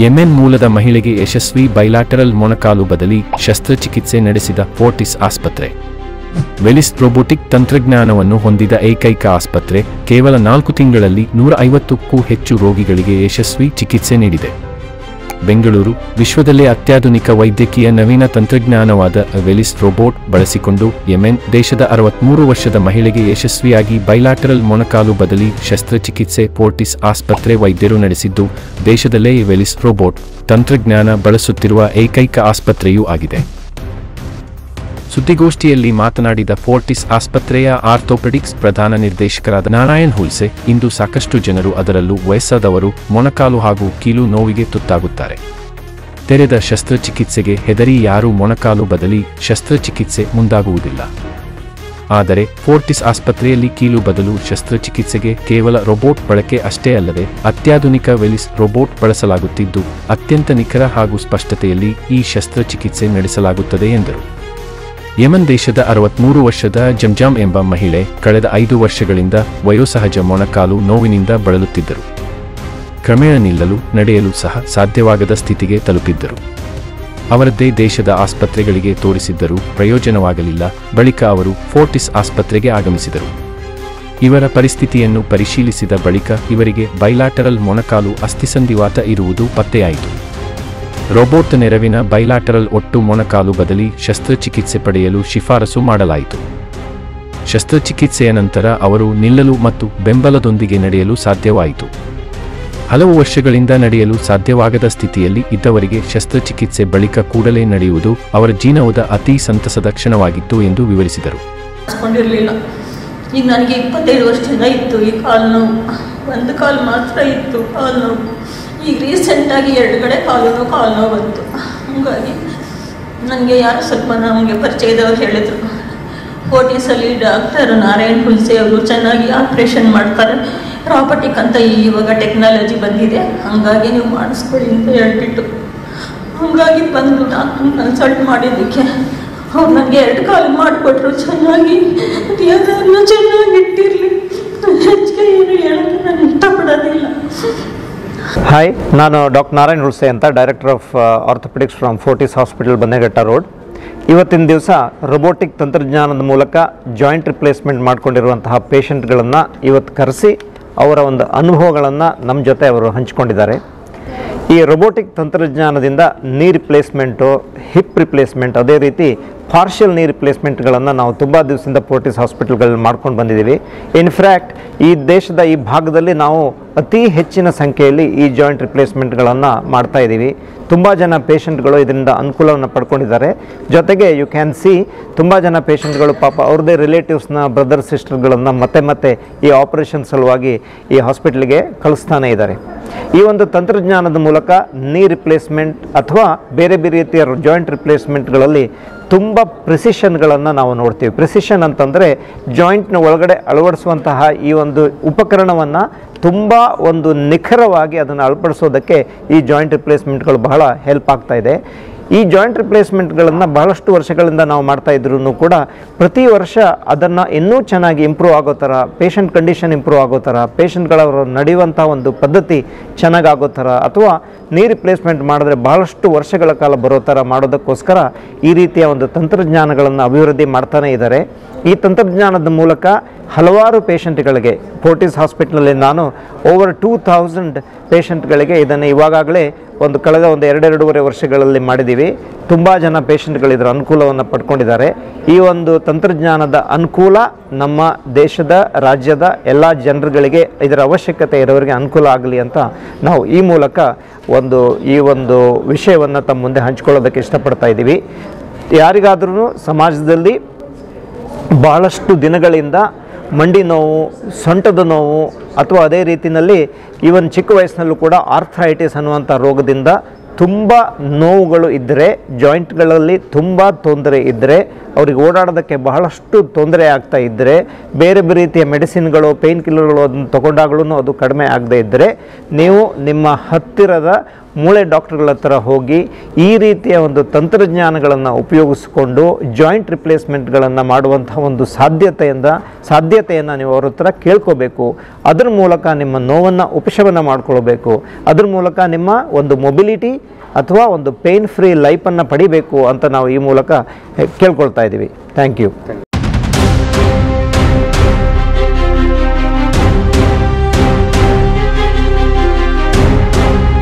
Yemen ಮೂಲದ ಮಹಿಳೆಗೆ ಯಶಸ್ವಿ ಬೈಲಾಟರಲ್ ಮೊಣಕಾಲು ಬದಲಿ ಶಸ್ತ್ರಚಿಕಿತ್ಸೆ ನಡೆಸಿದ ಫೋರ್ಟಿಸ್ ಆಸ್ಪತ್ರೆ. ವೆಲಿಸ್ ರೋಬೋಟಿಕ್ ತಂತ್ರಜ್ಞಾನವನ್ನು ಹೊಂದಿದ ಏಕೈಕ ಆಸ್ಪತ್ರೆ ಕೇವಲ 4 ತಿಂಗಳಲ್ಲಿ 150ಕ್ಕೂ ಹೆಚ್ಚು ರೋಗಿಗಳಿಗೆ ಯಶಸ್ವಿ ಚಿಕಿತ್ಸೆ ನೀಡಿದೆ. ಬೆಂಗಳೂರು ವಿಶ್ವದಲ್ಲೇ ಅತ್ಯಾಧುನಿಕ ವೈದ್ಯಕೀಯ ನವೀನ ತಂತ್ರಜ್ಞಾನವಾದ ವೆಲಿಸ್ ರೋಬೋಟ್ ಬಳಸಿಕೊಂಡು ಯೆಮೆನ್ ದೇಶದ 63 ವರ್ಷದ ಮಹಿಳೆಗೆ ಯಶಸ್ವಿಯಾಗಿ ಬೈಲಾಟರಲ್ ಮೊಣಕಾಲು ಬದಲಿ ಶಸ್ತ್ರಚಿಕಿತ್ಸೆ ಫೋರ್ಟಿಸ್ ಆಸ್ಪತ್ರೆ ವೈದ್ಯರು ನಡೆಸಿದ್ದು, ದೇಶದಲ್ಲೇ ವೆಲಿಸ್ ರೋಬೋಟ್ ತಂತ್ರಜ್ಞಾನ ಬಳಸುತ್ತಿರುವ ಏಕೈಕ ಆಸ್ಪತ್ರೆಯೂ ಆಗಿದೆ. ಸುದ್ದಿಗೋಷ್ಠಿಯಲ್ಲಿ ಮಾತನಾಡಿದ ಫೋರ್ಟಿಸ್ ಆಸ್ಪತ್ರೆಯ ಆರ್ಥೋಪೆಡಿಕ್ಸ್ ಪ್ರಧಾನ ನಿರ್ದೇಶಕರಾದ ನಾರಾಯಣ್ ಹುಲ್ಸೆ, ಇಂದು ಸಾಕಷ್ಟು ಜನರು, ಅದರಲ್ಲೂ ವಯಸ್ಸಾದವರು, ಮೊಣಕಾಲು ಹಾಗೂ ಕೀಲು ನೋವಿಗೆ ತುತ್ತಾಗುತ್ತಾರೆ. ತೆರೆದ ಶಸ್ತ್ರಚಿಕಿತ್ಸೆಗೆ ಹೆದರಿ ಯಾರೂ ಮೊಣಕಾಲು ಬದಲಿ ಶಸ್ತ್ರಚಿಕಿತ್ಸೆ ಮುಂದಾಗುವುದಿಲ್ಲ. ಆದರೆ ಫೋರ್ಟಿಸ್ ಆಸ್ಪತ್ರೆಯಲ್ಲಿ ಕೀಲು ಬದಲು ಶಸ್ತ್ರಚಿಕಿತ್ಸೆಗೆ ಕೇವಲ ರೋಬೋಟ್ ಬಳಕೆ ಅಷ್ಟೇ ಅಲ್ಲದೆ ಅತ್ಯಾಧುನಿಕ ವೆಲಿಸ್ ರೋಬೋಟ್ ಬಳಸಲಾಗುತ್ತಿದ್ದು, ಅತ್ಯಂತ ನಿಖರ ಹಾಗೂ ಸ್ಪಷ್ಟತೆಯಲ್ಲಿ ಈ ಶಸ್ತ್ರಚಿಕಿತ್ಸೆ ನಡೆಸಲಾಗುತ್ತದೆ ಎಂದರು. ಯೆಮನ್ ದೇಶದ 63 ವರ್ಷದ ಜಮ್ಜಾಮ್ ಎಂಬ ಮಹಿಳೆ ಕಳೆದ 5 ವರ್ಷಗಳಿಂದ ವಯೋಸಹಜ ಮೊಣಕಾಲು ನೋವಿನಿಂದ ಬಳಲುತ್ತಿದ್ದರು. ಕ್ರಮೇಣ ನಿಲ್ಲಲು, ನಡೆಯಲು ಸಹ ಸಾಧ್ಯವಾಗದ ಸ್ಥಿತಿಗೆ ತಲುಪಿದ್ದರು. ಅವರದ್ದೇ ದೇಶದ ಆಸ್ಪತ್ರೆಗಳಿಗೆ ತೋರಿಸಿದ್ದರೂ ಪ್ರಯೋಜನವಾಗಲಿಲ್ಲ. ಬಳಿಕ ಅವರು ಫೋರ್ಟಿಸ್ ಆಸ್ಪತ್ರೆಗೆ ಆಗಮಿಸಿದರು. ಇವರ ಪರಿಸ್ಥಿತಿಯನ್ನು ಪರಿಶೀಲಿಸಿದ ಬಳಿಕ ಇವರಿಗೆ ಬೈಲಾಟರಲ್ ಮೊಣಕಾಲು ಅಸ್ಥಿಸಂಧಿವಾತ ಇರುವುದು ಪತ್ತೆಯಾಯಿತು. ರೋಬೋಟ್ ನೆರವಿನ ಬೈಲಾಟರಲ್ ಒಟ್ಟು ಮೊಣಕಾಲು ಬದಲಿ ಶಸ್ತ್ರಚಿಕಿತ್ಸೆ ಪಡೆಯಲು ಶಿಫಾರಸು ಮಾಡಲಾಯಿತು. ಶಸ್ತ್ರಚಿಕಿತ್ಸೆಯ ನಂತರ ಅವರು ನಿಲ್ಲಲು ಮತ್ತು ಬೆಂಬಲದೊಂದಿಗೆ ನಡೆಯಲು ಸಾಧ್ಯವಾಯಿತು. ಹಲವು ವರ್ಷಗಳಿಂದ ನಡೆಯಲು ಸಾಧ್ಯವಾಗದ ಸ್ಥಿತಿಯಲ್ಲಿ ಇದ್ದವರಿಗೆ ಶಸ್ತ್ರಚಿಕಿತ್ಸೆ ಬಳಿಕ ಕೂಡಲೇ ನಡೆಯುವುದು ಅವರ ಜೀವನದ ಅತಿ ಸಂತಸದ ಕ್ಷಣವಾಗಿತ್ತು ಎಂದು ವಿವರಿಸಿದರು. ಈಗ ನನಗೆ 25 ವರ್ಷದಿಂದ ಇತ್ತು ಈ ಕಾಲು ನೋವು. ಒಂದು ಕಾಲು ಮಾತ್ರ ಇತ್ತು ಕಾಲು ನೋವು. ಈಗ ರೀಸೆಂಟಾಗಿ 2 ಕಡೆ ಕಾಲು ನೋವು ಬಂತು. ಹಾಗಾಗಿ ನನಗೆ ಯಾರು ಸ್ವಲ್ಪ ನಮಗೆ ಪರಿಚಯದವ್ರು ಹೇಳಿದರು, ಫೋರ್ಟಿಸಲ್ಲಿ ಡಾಕ್ಟರ್ ನಾರಾಯಣ್ ಹುಲ್ಸೆ ಅವರು ಚೆನ್ನಾಗಿ ಆಪ್ರೇಷನ್ ಮಾಡ್ತಾರೆ, ರಾಬೋಟಿಕ್ ಅಂತ ಇವಾಗ ಟೆಕ್ನಾಲಜಿ ಬಂದಿದೆ, ಹಾಗಾಗಿ ನೀವು ಮಾಡಿಸ್ಕೊಳ್ಳಿ ಅಂತ ಹೇಳ್ಬಿಟ್ಟು ಹಾಗಾಗಿ ಬಂದು ನಾನು ಕನ್ಸಲ್ಟ್ ಮಾಡಿದ್ದಕ್ಕೆ ಅವ್ರು ನನಗೆ 2 ಕಾಲು ಮಾಡಿಕೊಟ್ರು. ಚೆನ್ನಾಗಿ ಅದನ್ನು ಚೆನ್ನಾಗಿಟ್ಟಿರಲಿ, ಹೆಚ್ಚಿಗೆ ಏನು ಹೇಳೋದು ನಾನು ಇಷ್ಟಪಡೋದಿಲ್ಲ. ಹಾಯ್, ನಾನು ಡಾಕ್ಟರ್ ನಾರಾಯಣ್ ಹುಲ್ಸೆ ಅಂತ, director of orthopaedics from Fortis hospital, Bannerghatta road. ಇವತ್ತಿನ ದಿವಸ ರೋಬೋಟಿಕ್ ತಂತ್ರಜ್ಞಾನದ ಮೂಲಕ ಜಾಯಿಂಟ್ ರಿಪ್ಲೇಸ್ಮೆಂಟ್ ಮಾಡ್ಕೊಂಡಿರುವಂತಹ ಪೇಷಂಟ್ಗಳನ್ನು ಇವತ್ತು ಕರೆಸಿ ಅವರ ಒಂದು ಅನುಭವಗಳನ್ನು ನಮ್ಮ ಜೊತೆ ಅವರು ಹಂಚಿಕೊಂಡಿದ್ದಾರೆ. ಈ ರೋಬೋಟಿಕ್ ತಂತ್ರಜ್ಞಾನದಿಂದ ನೀ ರಿಪ್ಲೇಸ್ಮೆಂಟು, ಹಿಪ್ ರಿಪ್ಲೇಸ್ಮೆಂಟ್, ಅದೇ ರೀತಿ ಪಾರ್ಷಿಯಲ್ ನೀ ರಿಪ್ಲೇಸ್ಮೆಂಟ್ಗಳನ್ನು ನಾವು ತುಂಬ ದಿವಸದಿಂದ ಫೋರ್ಟಿಸ್ ಹಾಸ್ಪಿಟಲ್ಗಳಲ್ಲಿ ಮಾಡ್ಕೊಂಡು ಬಂದಿದ್ದೀವಿ. ಇನ್ಫ್ಯಾಕ್ಟ್ ಈ ದೇಶದ ಈ ಭಾಗದಲ್ಲಿ ನಾವು ಅತಿ ಹೆಚ್ಚಿನ ಸಂಖ್ಯೆಯಲ್ಲಿ ಈ ಜಾಯಿಂಟ್ ರಿಪ್ಲೇಸ್ಮೆಂಟ್ಗಳನ್ನು ಮಾಡ್ತಾ ಇದ್ದೀವಿ. ತುಂಬ ಜನ ಪೇಷಂಟ್ಗಳು ಇದರಿಂದ ಅನುಕೂಲವನ್ನು ಪಡ್ಕೊಂಡಿದ್ದಾರೆ. ಜೊತೆಗೆ ಯು ಕ್ಯಾನ್ ಸಿ ತುಂಬ ಜನ ಪೇಷಂಟ್ಗಳು ಪಾಪ ಅವ್ರದ್ದೇ ರಿಲೇಟಿವ್ಸ್ನ, ಬ್ರದರ್ ಸಿಸ್ಟರ್ಗಳನ್ನು ಮತ್ತೆ ಈ ಆಪರೇಷನ್ ಸಲುವಾಗಿ ಈ ಹಾಸ್ಪಿಟ್ಲಿಗೆ ಕಳಿಸ್ತಾನೆ ಇದ್ದಾರೆ. ಈ ಒಂದು ತಂತ್ರಜ್ಞಾನದ ಮೂಲಕ ನೀ ರಿಪ್ಲೇಸ್ಮೆಂಟ್ ಅಥವಾ ಬೇರೆ ಬೇರೆ ರೀತಿಯ ಜಾಯಿಂಟ್ ರಿಪ್ಲೇಸ್ಮೆಂಟ್ಗಳಲ್ಲಿ ತುಂಬ ಪ್ರಿಸಿಷನ್ಗಳನ್ನು ನಾವು ನೋಡ್ತೀವಿ. ಪ್ರಿಸಿಷನ್ ಅಂತಂದರೆ ಜಾಯಿಂಟ್ನ ಒಳಗಡೆ ಅಳವಡಿಸುವಂತಹ ಈ ಒಂದು ಉಪಕರಣವನ್ನು ತುಂಬ ಒಂದು ನಿಖರವಾಗಿ ಅದನ್ನು ಅಳವಡಿಸೋದಕ್ಕೆ ಈ ಜಾಯಿಂಟ್ ರಿಪ್ಲೇಸ್ಮೆಂಟ್ಗಳು ಬಹಳ ಹೆಲ್ಪ್ ಆಗ್ತಾ ಇದೆ. ಈ ಜಾಯಿಂಟ್ ರಿಪ್ಲೇಸ್ಮೆಂಟ್ಗಳನ್ನು ಬಹಳಷ್ಟು ವರ್ಷಗಳಿಂದ ನಾವು ಮಾಡ್ತಾ ಇದ್ರೂ ಕೂಡ ಪ್ರತಿ ವರ್ಷ ಅದನ್ನು ಇನ್ನೂ ಚೆನ್ನಾಗಿ ಇಂಪ್ರೂವ್ ಆಗೋ ಥರ, ಪೇಷಂಟ್ ಕಂಡೀಷನ್ ಇಂಪ್ರೂವ್ ಆಗೋ ಥರ, ಪೇಷಂಟ್ಗಳವರು ನಡೆಯುವಂಥ ಒಂದು ಪದ್ಧತಿ ಚೆನ್ನಾಗಾಗೋ ಥರ, ಅಥವಾ ನೀ ರಿಪ್ಲೇಸ್ಮೆಂಟ್ ಮಾಡಿದ್ರೆ ಬಹಳಷ್ಟು ವರ್ಷಗಳ ಕಾಲ ಬರೋ ಥರ ಮಾಡೋದಕ್ಕೋಸ್ಕರ ಈ ರೀತಿಯ ಒಂದು ತಂತ್ರಜ್ಞಾನಗಳನ್ನು ಅಭಿವೃದ್ಧಿ ಮಾಡ್ತಾನೇ ಇದ್ದಾರೆ. ಈ ತಂತ್ರಜ್ಞಾನದ ಮೂಲಕ ಹಲವಾರು ಪೇಷಂಟ್ಗಳಿಗೆ ಫೋರ್ಟಿಸ್ ಹಾಸ್ಪಿಟ್ಲಲ್ಲಿ ನಾನು ಓವರ್ 2000 ಪೇಷಂಟ್ಗಳಿಗೆ ಇದನ್ನು ಇವಾಗಲೇ ಕಳೆದ 2-2.5 ವರ್ಷಗಳಲ್ಲಿ ಮಾಡಿದ್ದೀವಿ. ತುಂಬ ಜನ ಪೇಷಂಟ್ಗಳು ಇದರ ಅನುಕೂಲವನ್ನು ಪಡ್ಕೊಂಡಿದ್ದಾರೆ. ಈ ಒಂದು ತಂತ್ರಜ್ಞಾನದ ಅನುಕೂಲ ನಮ್ಮ ದೇಶದ, ರಾಜ್ಯದ ಎಲ್ಲ ಜನರುಗಳಿಗೆ, ಇದರ ಅವಶ್ಯಕತೆ ಇರೋರಿಗೆ ಅನುಕೂಲ ಆಗಲಿ ಅಂತ ನಾವು ಈ ಮೂಲಕ ಈ ಒಂದು ವಿಷಯವನ್ನು ತಮ್ಮ ಮುಂದೆ ಹಂಚ್ಕೊಳ್ಳೋದಕ್ಕೆ ಇಷ್ಟಪಡ್ತಾ ಇದ್ದೀವಿ. ಯಾರಿಗಾದ್ರೂ ಸಮಾಜದಲ್ಲಿ ಬಹಳಷ್ಟು ದಿನಗಳಿಂದ ಮಂಡಿ ನೋವು, ಸೊಂಟದ ನೋವು, ಅಥವಾ ಅದೇ ರೀತಿಯಲ್ಲಿ ಈವನ್ ಚಿಕ್ಕ ವಯಸ್ಸಿನಲ್ಲೂ ಕೂಡ ಆರ್ಥ್ರೈಟಿಸ್ ಅನ್ನುವಂಥ ರೋಗದಿಂದ ತುಂಬ ನೋವುಗಳು ಇದ್ದರೆ, ಜಾಯಿಂಟ್ಗಳಲ್ಲಿ ತುಂಬ ತೊಂದರೆ ಇದ್ದರೆ, ಅವ್ರಿಗೆ ಓಡಾಡೋದಕ್ಕೆ ಬಹಳಷ್ಟು ತೊಂದರೆ ಆಗ್ತಾ ಇದ್ದರೆ, ಬೇರೆ ಬೇರೆ ರೀತಿಯ ಮೆಡಿಸಿನ್ಗಳು, ಪೇಯ್ನ್ ಕಿಲ್ಲರ್ಗಳು ಅದನ್ನು ತೊಗೊಂಡಾಗ್ಲೂ ಅದು ಕಡಿಮೆ ಆಗದೇ ಇದ್ದರೆ, ನೀವು ನಿಮ್ಮ ಹತ್ತಿರದ ಮೂಳೆ ಡಾಕ್ಟರ್ಗಳ ಹತ್ರ ಹೋಗಿ ಈ ರೀತಿಯ ಒಂದು ತಂತ್ರಜ್ಞಾನಗಳನ್ನು ಉಪಯೋಗಿಸಿಕೊಂಡು ಜಾಯಿಂಟ್ ರಿಪ್ಲೇಸ್ಮೆಂಟ್ಗಳನ್ನು ಮಾಡುವಂತಹ ಒಂದು ಸಾಧ್ಯತೆಯನ್ನು ನೀವು ಅವ್ರ ಹತ್ರ ಕೇಳ್ಕೋಬೇಕು. ಅದರ ಮೂಲಕ ನಿಮ್ಮ ನೋವನ್ನು ಉಪಶಮನ ಮಾಡಿಕೊಳ್ಬೇಕು. ಅದ್ರ ಮೂಲಕ ನಿಮ್ಮ ಒಂದು ಮೊಬಿಲಿಟಿ ಅಥವಾ ಒಂದು ಪೇನ್ ಫ್ರೀ ಲೈಫನ್ನು ಪಡಿಬೇಕು ಅಂತ ನಾವು ಈ ಮೂಲಕ ಕೇಳ್ಕೊಳ್ತಾ ಇದ್ದೀವಿ. Thank you.